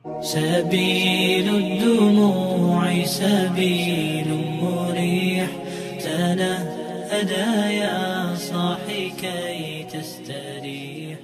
سبيل الدموع سبيل مريح تنهدى يا صاحي كي تستريح.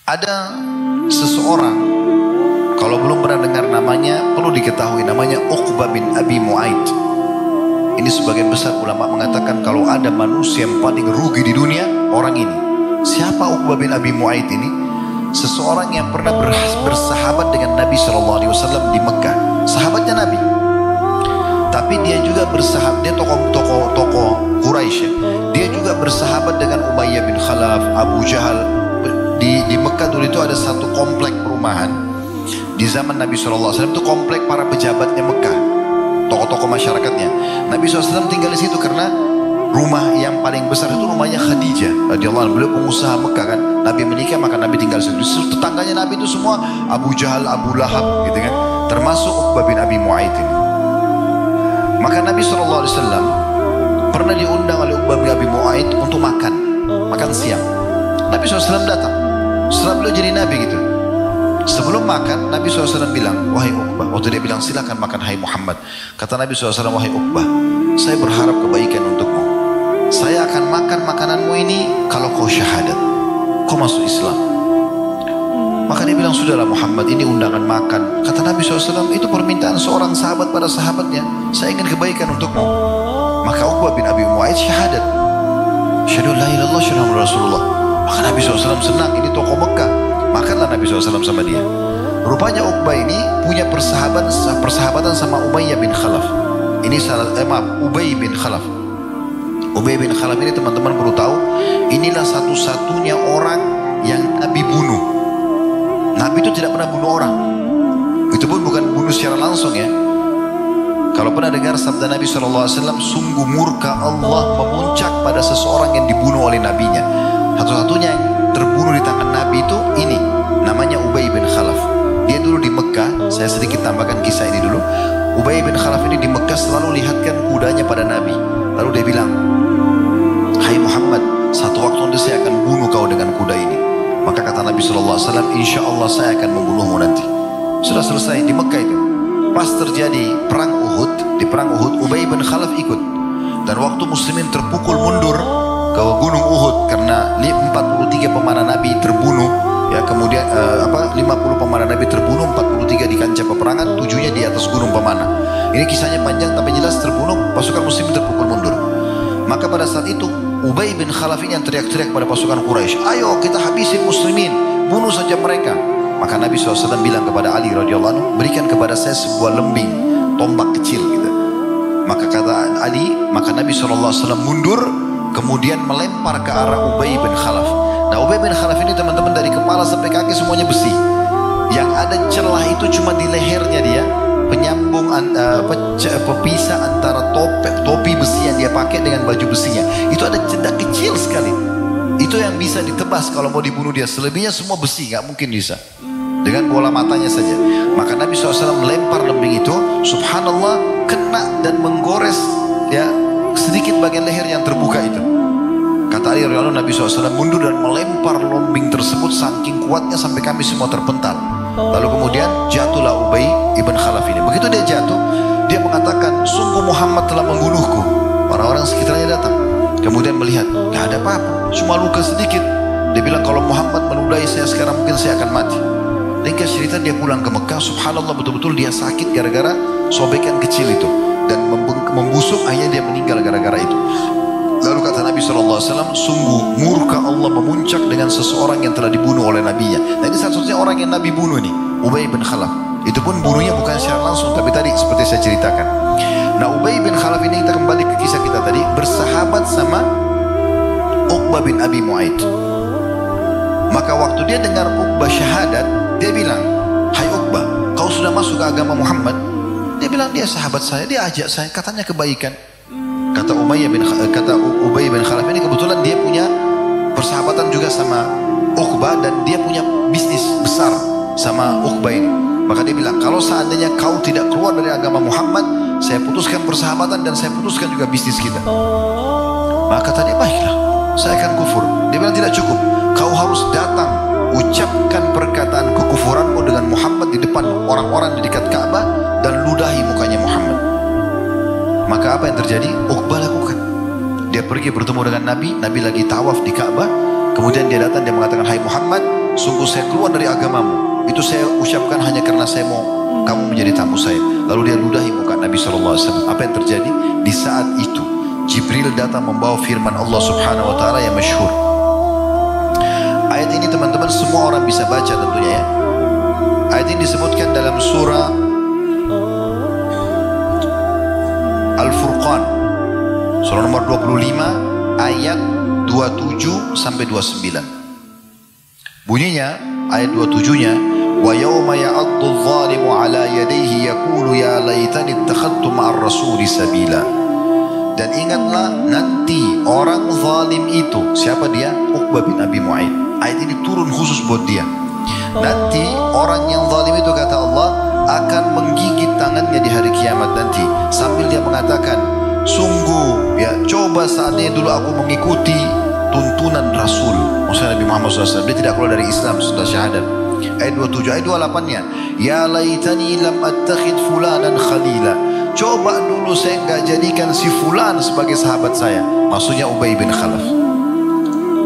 Ada seseorang, kalau belum pernah dengar namanya, perlu diketahui namanya Uqbah bin Abi Mu'aid. Ini sebagian besar ulama mengatakan kalau ada manusia yang paling rugi di dunia, orang ini. Siapa Uqbah bin Abi Mu'aid ini? Seseorang yang pernah bersahabat dengan Nabi SAW di Mekah, sahabatnya Nabi. Tapi dia juga bersahabat, dia tokoh Quraisy. Dia juga bersahabat dengan Umayyah bin Khalaf, Abu Jahal. Di Mekah dulu itu ada satu komplek perumahan di zaman Nabi SAW, itu komplek para pejabatnya Mekah, tokoh-tokoh masyarakatnya. Nabi SAW tinggal di situ karena rumah yang paling besar itu rumahnya Khadijah radhiyallahu anha. Beliau pengusaha Mekah kan, Nabi menikah maka Nabi tinggal di situ. Tetangganya Nabi itu semua Abu Jahal, Abu Lahab gitu kan, termasuk Uqbah bin Abi Mu'aid ini. Maka Nabi SAW pernah diundang oleh Uqbah bin Abi Mu'aid untuk makan siang. Nabi SAW datang setelah beliau jadi Nabi gitu. Sebelum makan, Nabi SAW bilang, wahai Uqbah, waktu dia bilang silakan makan hai Muhammad, kata Nabi SAW, wahai Uqbah, saya berharap kebaikan untukmu. Saya akan makan makananmu ini kalau kau syahadat, kau masuk Islam. Maka dia bilang, sudahlah Muhammad, ini undangan makan. Kata Nabi SAW, itu permintaan seorang sahabat pada sahabatnya, saya ingin kebaikan untukmu. Maka Uqbah bin Abi Mu'aid syahadat, syahadu la ilaha illallah syahadu Rasulullah. Maka Nabi SAW senang, ini tokoh Mekah. Makanlah Nabi SAW sama dia. Rupanya Uqbah ini punya persahabatan sama Umayyah bin Khalaf. Ini Ubay bin Khalaf. Ubay bin Khalaf ini teman-teman perlu tahu, inilah satu-satunya orang yang Nabi bunuh. Nabi itu tidak pernah bunuh orang. Itu pun bukan bunuh secara langsung ya. Kalau pernah dengar sabda Nabi SAW, sungguh murka Allah memuncak pada seseorang yang dibunuh oleh nabinya. Satu-satunya yang terbunuh di tangan Nabi itu ini, namanya Ubay bin Khalaf. Dia dulu di Mekah, saya sedikit tambahkan kisah ini dulu. Ubay bin Khalaf ini di Mekah selalu lihatkan kudanya pada Nabi. Lalu dia bilang, hai Muhammad, satu waktu nanti saya akan bunuh kau dengan kuda ini. Maka kata Nabi SAW, insya Allah saya akan membunuhmu nanti. Sudah selesai di Mekah itu. Pas terjadi perang Uhud, di perang Uhud Ubay bin Khalaf ikut. Dan waktu muslimin terpukul mundur ke gunung Uhud karena 43 pemanah Nabi terbunuh ya, kemudian 50 pemanah Nabi terbunuh, 43 di kancah peperangan, 7-nya di atas gunung pemanah. Ini kisahnya panjang tapi jelas terbunuh, pasukan muslim terpukul mundur. Maka pada saat itu Ubay bin Khalaf ini yang teriak-teriak pada pasukan Quraisy, ayo kita habisin muslimin, bunuh saja mereka. Maka Nabi SAW bilang kepada Ali radhiyallahu anhu, berikan kepada saya sebuah lembing, tombak kecil gitu. Maka kata Ali, maka Nabi SAW mundur, kemudian melempar ke arah Ubay bin Khalaf. Nah Ubay bin Khalaf ini teman-teman dari kepala sampai kaki semuanya besi. Yang ada celah itu cuma di lehernya dia, penyambung pepisah antara topi besi yang dia pakai dengan baju besinya. Itu ada cedak kecil sekali. Itu yang bisa ditebas kalau mau dibunuh dia. Selebihnya semua besi, nggak mungkin bisa. Dengan bola matanya saja. Maka Nabi SAW melempar lembing itu, subhanallah, kena dan menggores ya sedikit bagian leher yang terbuka itu. Kata Ali radhiyallahu anhu, Nabi SAW mundur dan melempar lembing tersebut saking kuatnya sampai kami semua terpental. Lalu kemudian jatuhlah Ubay ibn Khalaf ini. Begitu dia jatuh, dia mengatakan, sungguh Muhammad telah membunuhku. Orang-orang sekitarnya datang, kemudian melihat, gak ada apa-apa, cuma luka sedikit. Dia bilang, kalau Muhammad meludahi saya sekarang mungkin saya akan mati. Ringkas cerita, dia pulang ke Mekah, subhanallah betul-betul dia sakit gara-gara sobekan kecil itu. Dan membusuk, akhirnya dia meninggal gara-gara itu. Lalu kata Nabi SAW, sungguh murka Allah memuncak dengan seseorang yang telah dibunuh oleh nabinya. Nah ini satu-satunya orang yang Nabi bunuh nih, Ubay bin Khalaf. Itu pun bunuhnya bukan secara langsung, tapi tadi seperti saya ceritakan. Nah Ubay bin Khalaf ini, kita kembali ke kisah kita tadi, bersahabat sama Uqbah bin Abi Mu'aid. Maka waktu dia dengar Uqbah syahadat, dia bilang, hai Uqbah, kau sudah masuk ke agama Muhammad? Dia bilang, dia sahabat saya, dia ajak saya, katanya kebaikan. Kata Ubay bin Khalaf ini kebetulan dia punya persahabatan juga sama Uqbah dan dia punya bisnis besar sama Uqbah ini. Maka dia bilang, kalau seandainya kau tidak keluar dari agama Muhammad, saya putuskan persahabatan dan saya putuskan juga bisnis kita. Maka kata dia, baiklah, saya akan kufur. Dia bilang, tidak cukup, kau harus datang ucapkan perkataan kekufuran orang-orang di dekat Ka'bah dan ludahi mukanya Muhammad. Maka apa yang terjadi? Uqbah lakukan. Dia pergi bertemu dengan Nabi, Nabi lagi tawaf di Ka'bah. Kemudian dia datang, dia mengatakan, "Hai Muhammad, sungguh saya keluar dari agamamu. Itu saya ucapkan hanya karena saya mau kamu menjadi tamu saya." Lalu dia ludahi muka Nabi SAW. Apa yang terjadi? Di saat itu Jibril datang membawa firman Allah Subhanahu wa Ta'ala yang masyhur. Ayat ini teman-teman semua orang bisa baca tentunya ya. Ayat ini disebutkan dalam surah Al-Furqan, surah nomor 25 ayat 27 sampai 29. Bunyinya ayat 27-nya, "Wa yauma ya'addu adh-dhalimu 'ala yadayhi yaqulu ya laitani ittakhadtu ma'ar rasuli sabila." Dan ingatlah nanti orang zalim itu, siapa dia? Uqbah bin Abi Mu'aid. Ayat ini turun khusus buat dia. Nanti orang yang zalim itu, kata Allah, akan menggigit tangannya di hari kiamat nanti, sambil dia mengatakan, "Sungguh ya, coba saatnya dulu aku mengikuti tuntunan Rasul." Maksudnya Nabi Muhammad SAW. Dia tidak keluar dari Islam setelah syahadat. Ayat 27, ayat 28-nya, "Ya laitani lam attakhid fulanan khalila." Coba dulu saya enggak jadikan si fulan sebagai sahabat saya. Maksudnya Ubay bin Khalaf.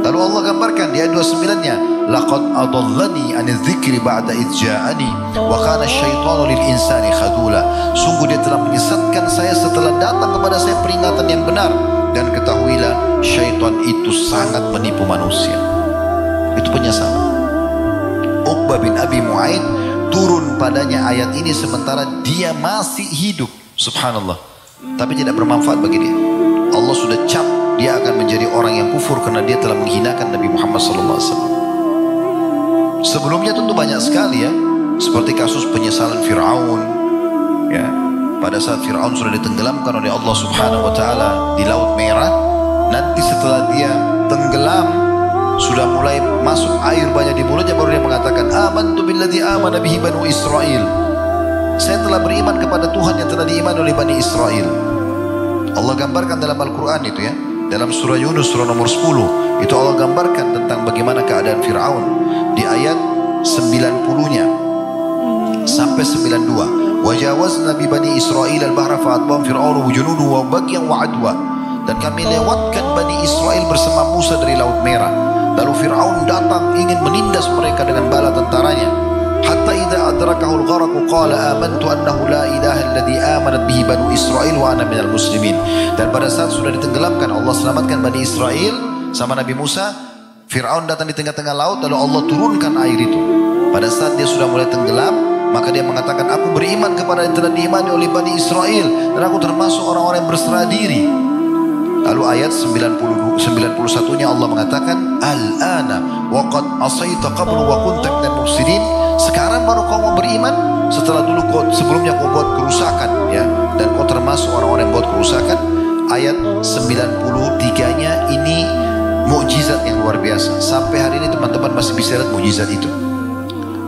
Lalu Allah gambarkan di ayat 29-nya, "Laqad adallani 'anil dzikri ba'da idz ja'ani wa kana asyaitanu lil insani khadula." Sungguh dia telah menyesatkan saya setelah datang kepada saya peringatan yang benar, dan ketahuilah syaitan itu sangat menipu manusia. Itu penyesalan. Uqbah bin Abi Mu'aid turun padanya ayat ini sementara dia masih hidup. Subhanallah. Tapi tidak bermanfaat bagi dia. Allah sudah cap dia akan menjadi orang yang kufur karena dia telah menghinakan Nabi Muhammad SAW. Sebelumnya tentu banyak sekali ya, seperti kasus penyesalan Fir'aun ya. Pada saat Fir'aun sudah ditenggelamkan oleh Allah Subhanahu wa Ta'ala di Laut Merah, nanti setelah dia tenggelam, sudah mulai masuk air banyak di mulutnya, baru dia mengatakan, "Amantu billadzi amana bihi banu Israil." Saya telah beriman kepada Tuhan yang telah diimani oleh Bani Israel. Allah gambarkan dalam Al-Quran itu ya. Dalam surah Yunus, surah nomor 10. Itu Allah gambarkan tentang bagaimana keadaan Fir'aun. Di ayat 90-nya sampai 92. "Wajawazna bi Bani Israel al-bahra fa'atbahum Fir'aunu wujunudu wa bagyan wa adwa." Dan kami lewatkan Bani Israel bersama Musa dari Laut Merah. Lalu Fir'aun datang ingin menindas mereka dengan bala tentaranya. Hatta idza adrakahul gharaqu qala amantu annahu la ilaha alladhi amanat bihi banu Israil wa ana minal muslimin. Dan pada saat sudah ditenggelamkan, Allah selamatkan Bani Israel sama Nabi Musa, Fir'aun datang di tengah-tengah laut, lalu Allah turunkan air itu. Pada saat dia sudah mulai tenggelam, maka dia mengatakan, "Aku beriman kepada yang telah diimani oleh Bani Israel dan aku termasuk orang-orang yang berserah diri." Lalu ayat 91-nya Allah mengatakan, "Al-ana wa qad asaita qablu wa kunta minal mufsidin." Sekarang baru kau mau beriman setelah dulu sebelumnya kau buat kerusakan ya, dan kau termasuk orang-orang yang buat kerusakan. Ayat 93-nya ini mukjizat yang luar biasa. Sampai hari ini teman-teman masih bisa lihat mukjizat itu.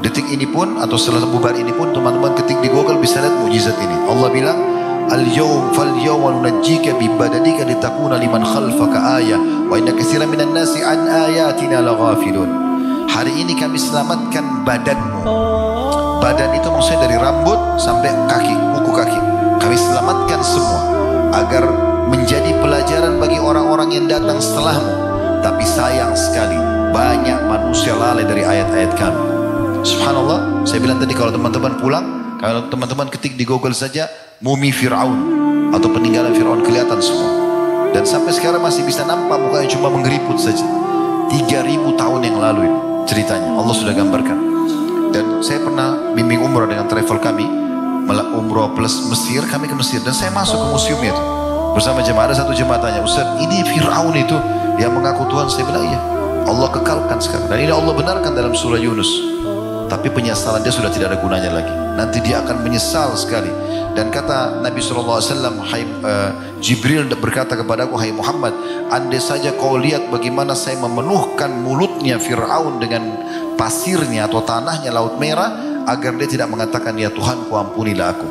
Detik ini pun atau setelah bubar ini pun teman-teman ketik di Google bisa lihat mukjizat ini. Allah bilang, "Al-yawm fal-yawma nunajjika bi badanika litakuna liman khalfaka ayah wa inna katsiran minan nasi an ayatina laghafilun." Hari ini kami selamatkan badanmu. Badan itu maksudnya dari rambut sampai kaki, kuku kaki. Kami selamatkan semua agar menjadi pelajaran bagi orang-orang yang datang setelahmu. Tapi sayang sekali banyak manusia lalai dari ayat-ayat kami. Subhanallah, saya bilang tadi kalau teman-teman pulang, kalau teman-teman ketik di Google saja mumi Fir'aun atau peninggalan Fir'aun kelihatan semua. Dan sampai sekarang masih bisa nampak mukanya cuma menggeriput saja. 3000 tahun yang lalu ini ceritanya Allah sudah gambarkan. Dan saya pernah bimbing umrah dengan travel kami, umrah plus Mesir, kami ke Mesir dan saya masuk ke museum itu bersama jemaah. Ada satu jemaah tanya, "Ustaz, ini Fir'aun itu yang mengaku Tuhan?" Saya bilang, "Iya." Allah kekalkan sekarang dan ini Allah benarkan dalam surah Yunus. Tapi penyesalan dia sudah tidak ada gunanya lagi. Nanti dia akan menyesal sekali. Dan kata Nabi SAW, Jibril berkata kepadaku, "Hai Muhammad, andai saja kau lihat bagaimana saya memenuhkan mulutnya Fir'aun dengan pasirnya atau tanahnya Laut Merah, agar dia tidak mengatakan, 'Ya Tuhanku, ampunilah aku.'"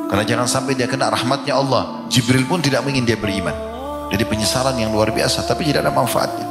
Karena jangan sampai dia kena rahmatnya Allah. Jibril pun tidak ingin dia beriman. Jadi penyesalan yang luar biasa, tapi tidak ada manfaatnya.